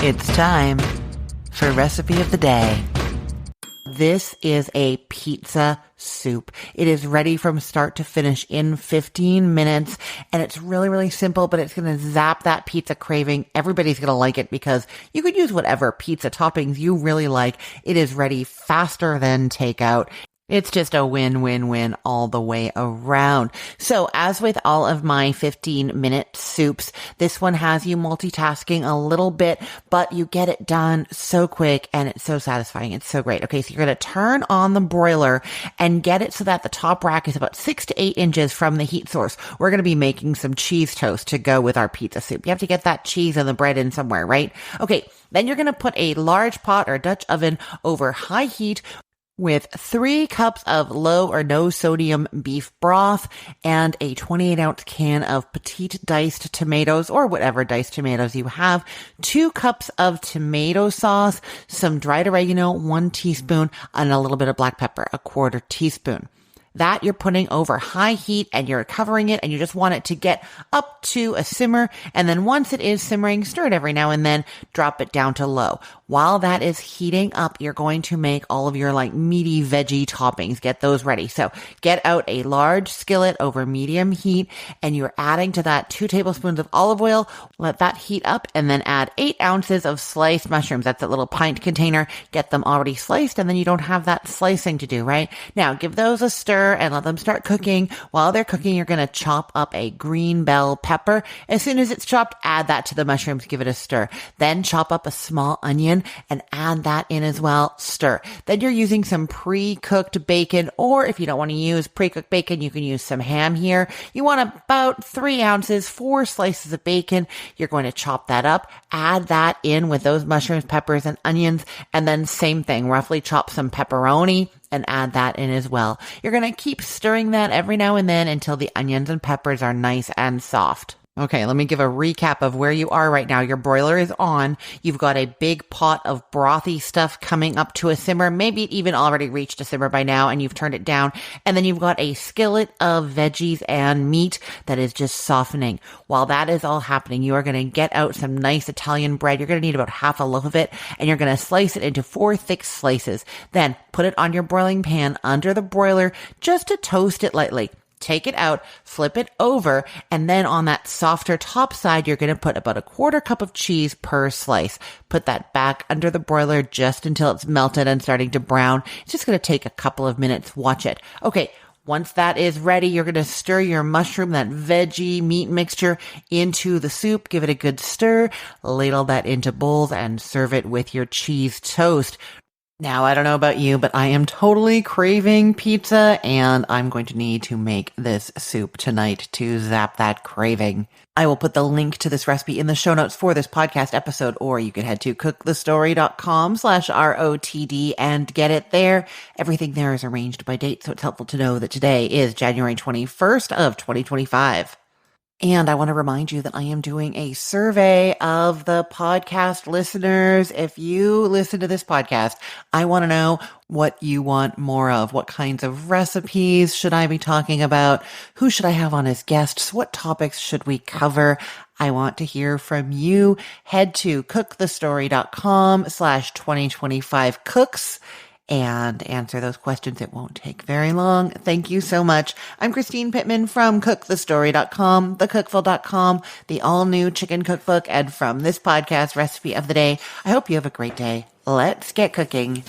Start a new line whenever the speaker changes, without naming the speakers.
It's time for Recipe of the Day. This is a pizza soup. It is ready from start to finish in 15 minutes, and it's really, really simple, but it's going to zap that pizza craving. Everybody's going to like it because you could use whatever pizza toppings you really like. It is ready faster than takeout. It's just a win-win-win all the way around. So as with all of my 15-minute soups, this one has you multitasking a little bit, but you get it done so quick and it's so satisfying. It's so great. Okay, so you're going to turn on the broiler and get it so that the top rack is about 6 to 8 inches from the heat source. We're going to be making some cheese toast to go with our pizza soup. You have to get that cheese and the bread in somewhere, right? Okay, then you're going to put a large pot or Dutch oven over high heat with 3 cups of low or no sodium beef broth and a 28-ounce can of petite diced tomatoes or whatever diced tomatoes you have, 2 cups of tomato sauce, some dried oregano, 1 teaspoon, and a little bit of black pepper, 1/4 teaspoon. That you're putting over high heat and you're covering it and you just want it to get up to a simmer. And then once it is simmering, stir it every now and then, drop it down to low. While that is heating up, you're going to make all of your meaty veggie toppings. Get those ready. So get out a large skillet over medium heat and you're adding to that 2 tablespoons of olive oil. Let that heat up and then add 8 ounces of sliced mushrooms. That's that little pint container. Get them already sliced and then you don't have that slicing to do, right? Now give those a stir and let them start cooking. While they're cooking, you're going to chop up a green bell pepper. As soon as it's chopped, add that to the mushrooms. Give it a stir. Then chop up a small onion and add that in as well. Stir. Then you're using some pre-cooked bacon, or if you don't want to use pre-cooked bacon, you can use some ham here. You want about 3 ounces, 4 slices of bacon. You're going to chop that up, add that in with those mushrooms, peppers, and onions, and then same thing, roughly chop some pepperoni and add that in as well. You're going to keep stirring that every now and then until the onions and peppers are nice and soft. Okay, let me give a recap of where you are right now. Your broiler is on. You've got a big pot of brothy stuff coming up to a simmer. Maybe it even already reached a simmer by now and you've turned it down. And then you've got a skillet of veggies and meat that is just softening. While that is all happening, you are going to get out some nice Italian bread. You're going to need about half a loaf of it and you're going to slice it into 4 thick slices. Then put it on your broiling pan under the broiler just to toast it lightly. Take it out, flip it over, and then on that softer top side, you're going to put about 1/4 cup of cheese per slice. Put that back under the broiler just until it's melted and starting to brown. It's just going to take a couple of minutes. Watch it. Okay. Once that is ready, you're going to stir your mushroom, that veggie meat mixture, into the soup. Give it a good stir, ladle that into bowls, and serve it with your cheese toast. Now, I don't know about you, but I am totally craving pizza, and I'm going to need to make this soup tonight to zap that craving. I will put the link to this recipe in the show notes for this podcast episode, or you can head to cookthestory.com/ROTD and get it there. Everything there is arranged by date, so it's helpful to know that today is January 21st of 2025. And I want to remind you that I am doing a survey of the podcast listeners. If you listen to this podcast, I want to know what you want more of. What kinds of recipes should I be talking about? Who should I have on as guests? What topics should we cover? I want to hear from you. Head to cookthestory.com/2025cooks and answer those questions. It won't take very long. Thank you so much. I'm Christine Pittman from cookthestory.com, thecookful.com, the all-new chicken cookbook, and from this podcast, Recipe of the Day. I hope you have a great day. Let's get cooking.